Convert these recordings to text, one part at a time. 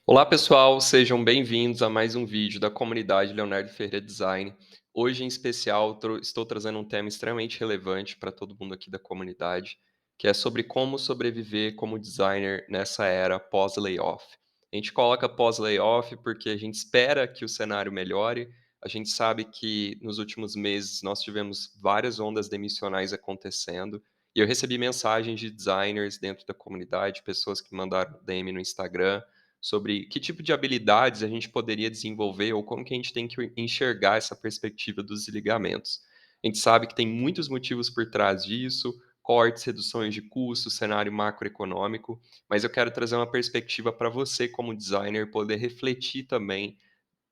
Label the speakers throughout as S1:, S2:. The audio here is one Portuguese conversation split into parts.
S1: Olá pessoal, sejam bem-vindos a mais um vídeo da comunidade Leonardo Ferreira Design. Hoje, em especial, estou trazendo um tema extremamente relevante para todo mundo aqui da comunidade, que é sobre como sobreviver como designer nessa era pós-layoff. A gente coloca pós-layoff porque a gente espera que o cenário melhore. A gente sabe que nos últimos meses nós tivemos várias ondas demissionais acontecendo, e eu recebi mensagens de designers dentro da comunidade, pessoas que mandaram DM no Instagram sobre que tipo de habilidades a gente poderia desenvolver ou como que a gente tem que enxergar essa perspectiva dos desligamentos. A gente sabe que tem muitos motivos por trás disso, cortes, reduções de custos, cenário macroeconômico, mas eu quero trazer uma perspectiva para você, como designer, poder refletir também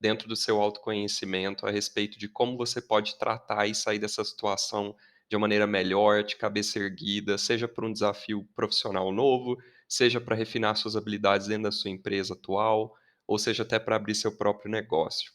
S1: dentro do seu autoconhecimento a respeito de como você pode tratar e sair dessa situação de uma maneira melhor, de cabeça erguida, seja por um desafio profissional novo, seja para refinar suas habilidades dentro da sua empresa atual, ou seja até para abrir seu próprio negócio.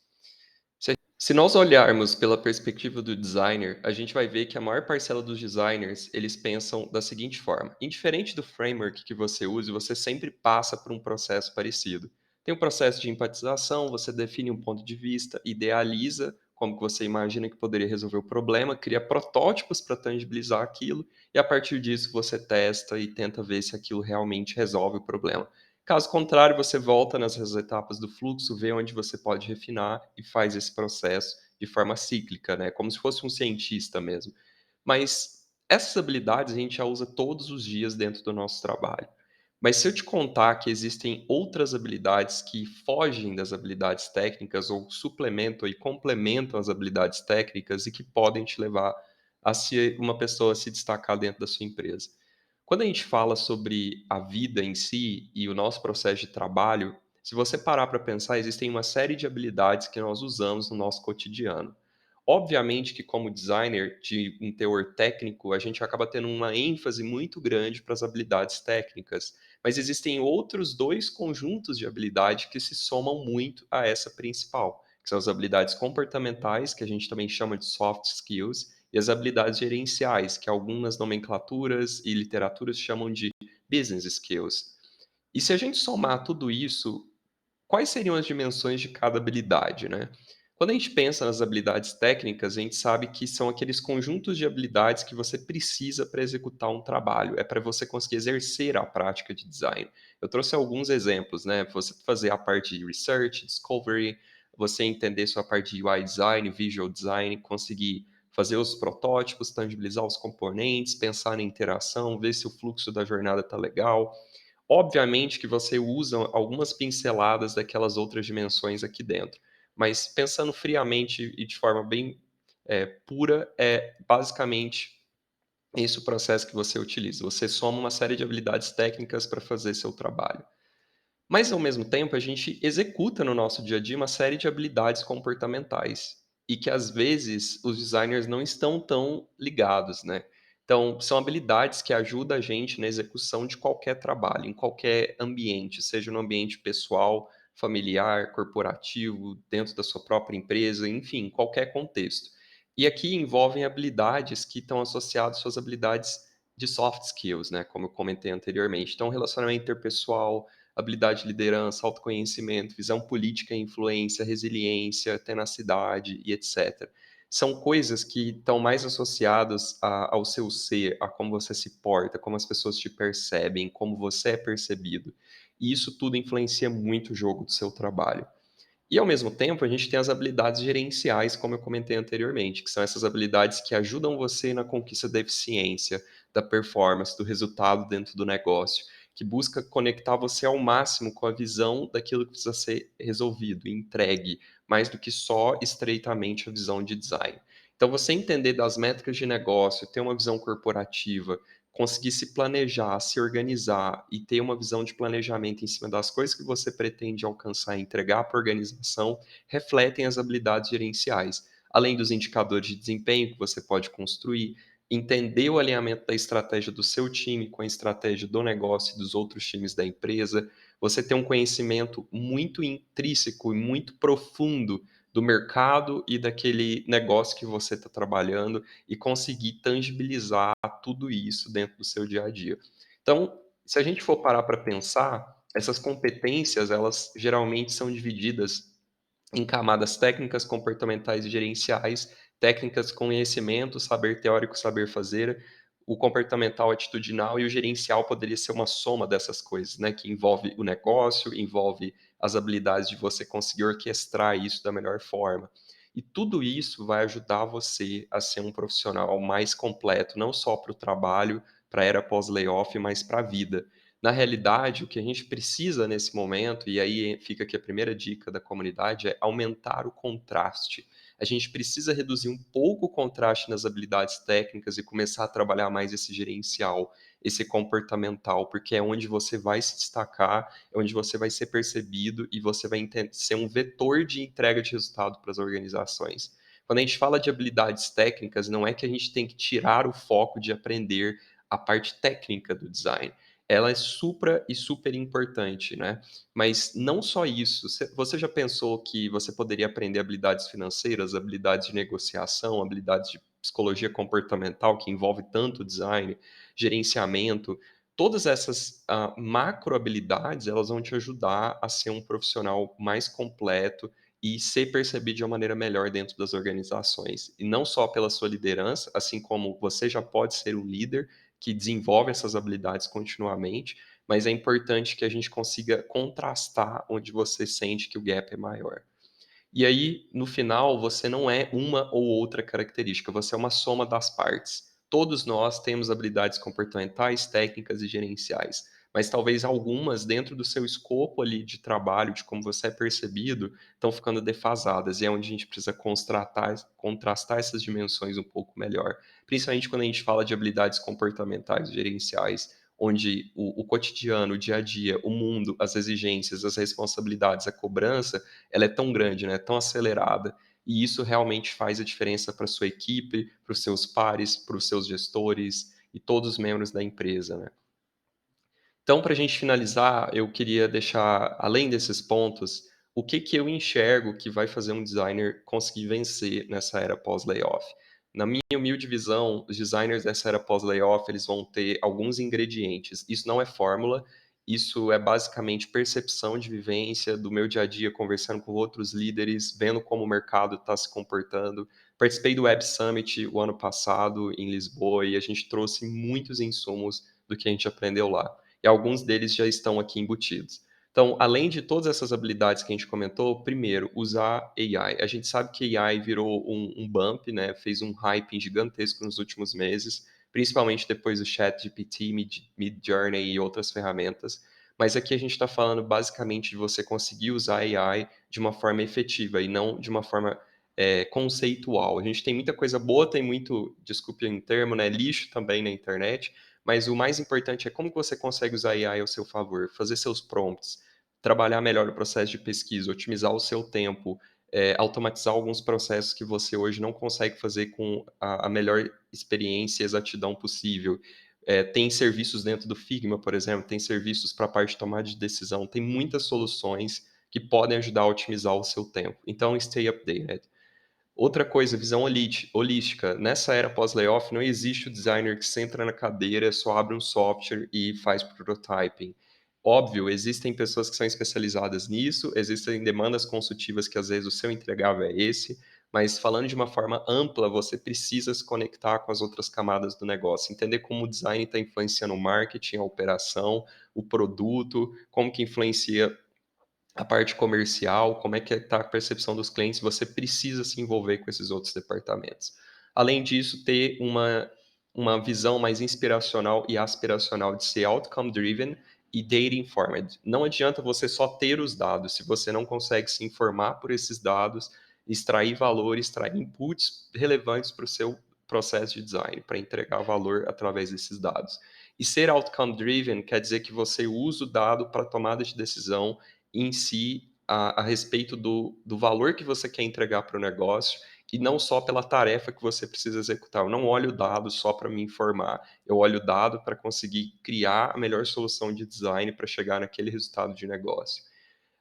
S1: Se nós olharmos pela perspectiva do designer, a gente vai ver que a maior parcela dos designers, eles pensam da seguinte forma: indiferente do framework que você use, você sempre passa por um processo parecido. Tem um processo de empatização, você define um ponto de vista, idealiza como que você imagina que poderia resolver o problema, cria protótipos para tangibilizar aquilo, e a partir disso você testa e tenta ver se aquilo realmente resolve o problema. Caso contrário, você volta nessas etapas do fluxo, vê onde você pode refinar e faz esse processo de forma cíclica, né, como se fosse um cientista mesmo. Mas essas habilidades a gente já usa todos os dias dentro do nosso trabalho. Mas se eu te contar que existem outras habilidades que fogem das habilidades técnicas ou suplementam e complementam as habilidades técnicas e que podem te levar a ser uma pessoa a se destacar dentro da sua empresa. Quando a gente fala sobre a vida em si e o nosso processo de trabalho, se você parar para pensar, existem uma série de habilidades que nós usamos no nosso cotidiano. Obviamente que como designer de um teor técnico, a gente acaba tendo uma ênfase muito grande para as habilidades técnicas, mas existem outros dois conjuntos de habilidade que se somam muito a essa principal, que são as habilidades comportamentais, que a gente também chama de soft skills, e as habilidades gerenciais, que algumas nomenclaturas e literaturas chamam de business skills. E se a gente somar tudo isso, quais seriam as dimensões de cada habilidade, né? Quando a gente pensa nas habilidades técnicas, a gente sabe que são aqueles conjuntos de habilidades que você precisa para executar um trabalho, é para você conseguir exercer a prática de design. Eu trouxe alguns exemplos, né? Você fazer a parte de research, discovery, você entender sua parte de UI design, visual design, conseguir fazer os protótipos, tangibilizar os componentes, pensar na interação, ver se o fluxo da jornada está legal. Obviamente que você usa algumas pinceladas daquelas outras dimensões aqui dentro, mas pensando friamente e de forma bem, pura, é basicamente esse o processo que você utiliza. Você soma uma série de habilidades técnicas para fazer seu trabalho. Mas, ao mesmo tempo, a gente executa no nosso dia a dia uma série de habilidades comportamentais e que, às vezes, os designers não estão tão ligados, né. Então, são habilidades que ajudam a gente na execução de qualquer trabalho, em qualquer ambiente, seja no ambiente pessoal, familiar, corporativo, dentro da sua própria empresa, enfim, qualquer contexto. E aqui envolvem habilidades que estão associadas às suas habilidades de soft skills, né, como eu comentei anteriormente. Então, relacionamento interpessoal, habilidade de liderança, autoconhecimento, visão política e influência, resiliência, tenacidade e etc. São coisas que estão mais associadas ao seu ser, a como você se porta, como as pessoas te percebem, como você é percebido. E isso tudo influencia muito o jogo do seu trabalho. E ao mesmo tempo, a gente tem as habilidades gerenciais, como eu comentei anteriormente, que são essas habilidades que ajudam você na conquista da eficiência, da performance, do resultado dentro do negócio, que busca conectar você ao máximo com a visão daquilo que precisa ser resolvido e entregue, mais do que só estreitamente a visão de design. Então, você entender das métricas de negócio, ter uma visão corporativa, conseguir se planejar, se organizar e ter uma visão de planejamento em cima das coisas que você pretende alcançar e entregar para a organização, refletem as habilidades gerenciais. Além dos indicadores de desempenho que você pode construir, entender o alinhamento da estratégia do seu time com a estratégia do negócio e dos outros times da empresa, você ter um conhecimento muito intrínseco e muito profundo do mercado e daquele negócio que você está trabalhando e conseguir tangibilizar tudo isso dentro do seu dia a dia. Então, se a gente for parar para pensar, Essas competências, elas geralmente são divididas em camadas técnicas, comportamentais e gerenciais, técnicas, conhecimento, saber teórico, saber fazer, o comportamental, atitudinal e o gerencial poderia ser uma soma dessas coisas, né, que envolve o negócio, envolve as habilidades de você conseguir orquestrar isso da melhor forma. E tudo isso vai ajudar você a ser um profissional mais completo, não só para o trabalho, para a era pós-layoff, mas para a vida. Na realidade, o que a gente precisa nesse momento, e aí fica aqui a primeira dica da comunidade, é aumentar o contraste. A gente precisa reduzir um pouco o contraste nas habilidades técnicas e começar a trabalhar mais esse gerencial, esse comportamental, porque é onde você vai se destacar, é onde você vai ser percebido e você vai ser um vetor de entrega de resultado para as organizações. Quando a gente fala de habilidades técnicas, não é que a gente tem que tirar o foco de aprender a parte técnica do design, ela é supra e super importante, né. Mas não só isso, você já pensou que você poderia aprender habilidades financeiras, habilidades de negociação, habilidades de psicologia comportamental, que envolve tanto design, gerenciamento, todas essas, macro habilidades, elas vão te ajudar a ser um profissional mais completo e ser percebido de uma maneira melhor dentro das organizações. E não só pela sua liderança, assim como você já pode ser um líder, que desenvolve essas habilidades continuamente, mas é importante que a gente consiga contrastar onde você sente que o gap é maior. E aí, no final, você não é uma ou outra característica, você é uma soma das partes. Todos nós temos habilidades comportamentais, técnicas e gerenciais, mas talvez algumas dentro do seu escopo ali de trabalho, de como você é percebido, estão ficando defasadas, e é onde a gente precisa contrastar essas dimensões um pouco melhor. Principalmente quando a gente fala de habilidades comportamentais e gerenciais, onde o cotidiano, o dia a dia, o mundo, as exigências, as responsabilidades, a cobrança, ela é tão grande, né, tão acelerada, e isso realmente faz a diferença para sua equipe, para os seus pares, para os seus gestores e todos os membros da empresa, né. Então, para a gente finalizar, eu queria deixar, além desses pontos, o que que eu enxergo que vai fazer um designer conseguir vencer nessa era pós-layoff. Na minha humilde visão, os designers dessa era pós-layoff, eles vão ter alguns ingredientes. Isso não é fórmula, isso é basicamente percepção de vivência do meu dia a dia, conversando com outros líderes, vendo como o mercado está se comportando. Participei do Web Summit o ano passado em Lisboa e a gente trouxe muitos insumos do que a gente aprendeu lá e alguns deles já estão aqui embutidos. Então, além de todas essas habilidades que a gente comentou, primeiro, usar AI. A gente sabe que AI virou um bump, né? Fez um hype gigantesco nos últimos meses, principalmente depois do ChatGPT, Midjourney e outras ferramentas. Mas aqui a gente está falando basicamente de você conseguir usar AI de uma forma efetiva e não de uma forma conceitual. A gente tem muita coisa boa, tem muito, desculpe o termo, né, lixo também na internet, mas o mais importante é como que você consegue usar a AI ao seu favor, fazer seus prompts, trabalhar melhor o processo de pesquisa, otimizar o seu tempo, automatizar alguns processos que você hoje não consegue fazer com a melhor experiência e exatidão possível. Tem serviços dentro do Figma, por exemplo, tem serviços para a parte de tomada de decisão, tem muitas soluções que podem ajudar a otimizar o seu tempo. Então, stay updated. Outra coisa, visão holística. Nessa era pós-layoff, não existe o designer que senta na cadeira, só abre um software e faz prototyping. Óbvio, existem pessoas que são especializadas nisso, existem demandas consultivas que às vezes o seu entregável é esse, mas falando de uma forma ampla, você precisa se conectar com as outras camadas do negócio, entender como o design está influenciando o marketing, a operação, o produto, como que influencia a parte comercial, como é que está a percepção dos clientes, você precisa se envolver com esses outros departamentos. Além disso, ter uma visão mais inspiracional e aspiracional de ser outcome driven e data informed. Não adianta você só ter os dados, se você não consegue se informar por esses dados, extrair valor, extrair inputs relevantes para o seu processo de design, para entregar valor através desses dados. E ser outcome driven quer dizer que você usa o dado para tomada de decisão em si a respeito do valor que você quer entregar para o negócio e não só pela tarefa que você precisa executar. Eu não olho o dado só para me informar, eu olho o dado para conseguir criar a melhor solução de design para chegar naquele resultado de negócio.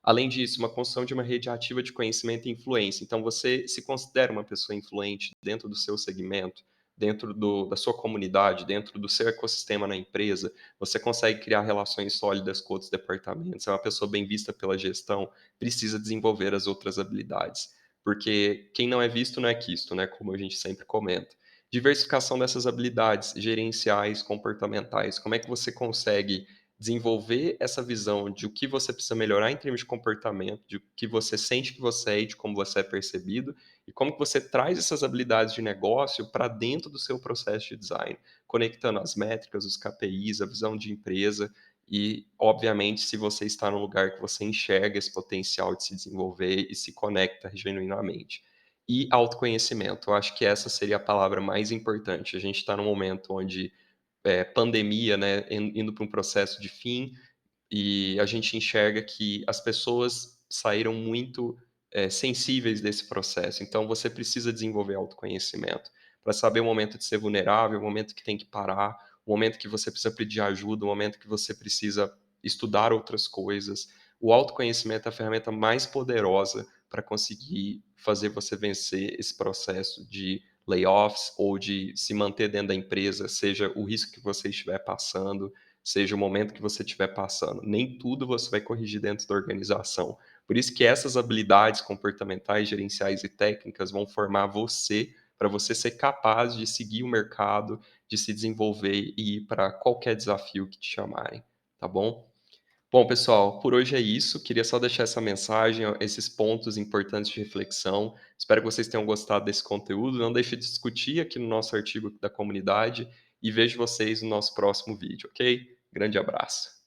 S1: Além disso, uma construção de uma rede ativa de conhecimento e influência. Então, você se considera uma pessoa influente dentro do seu segmento? dentro da sua comunidade, dentro do seu ecossistema na empresa, você consegue criar relações sólidas com outros departamentos, é uma pessoa bem vista pela gestão, precisa desenvolver as outras habilidades. Porque quem não é visto não é quisto, né? Como a gente sempre comenta. Diversificação dessas habilidades gerenciais, comportamentais. Como é que você consegue desenvolver essa visão de o que você precisa melhorar em termos de comportamento, de o que você sente que você é e de como você é percebido, e como que você traz essas habilidades de negócio para dentro do seu processo de design, conectando as métricas, os KPIs, a visão de empresa e, obviamente, se você está num lugar que você enxerga esse potencial de se desenvolver e se conecta genuinamente. E autoconhecimento, eu acho que essa seria a palavra mais importante. A gente está num momento onde pandemia, né, indo para um processo de fim, e a gente enxerga que as pessoas saíram muito, sensíveis desse processo. Então você precisa desenvolver autoconhecimento, para saber o momento de ser vulnerável, o momento que tem que parar, o momento que você precisa pedir ajuda, o momento que você precisa estudar outras coisas. O autoconhecimento é a ferramenta mais poderosa para conseguir fazer você vencer esse processo de layoffs ou de se manter dentro da empresa, seja o risco que você estiver passando, seja o momento que você estiver passando. Nem tudo você vai corrigir dentro da organização. Por isso que essas habilidades comportamentais, gerenciais e técnicas vão formar você para você ser capaz de seguir o mercado, de se desenvolver e ir para qualquer desafio que te chamarem, tá bom? Bom, pessoal, por hoje é isso. Queria só deixar essa mensagem, ó, esses pontos importantes de reflexão. Espero que vocês tenham gostado desse conteúdo. Não deixe de discutir aqui no nosso artigo da comunidade e vejo vocês no nosso próximo vídeo, ok? Grande abraço.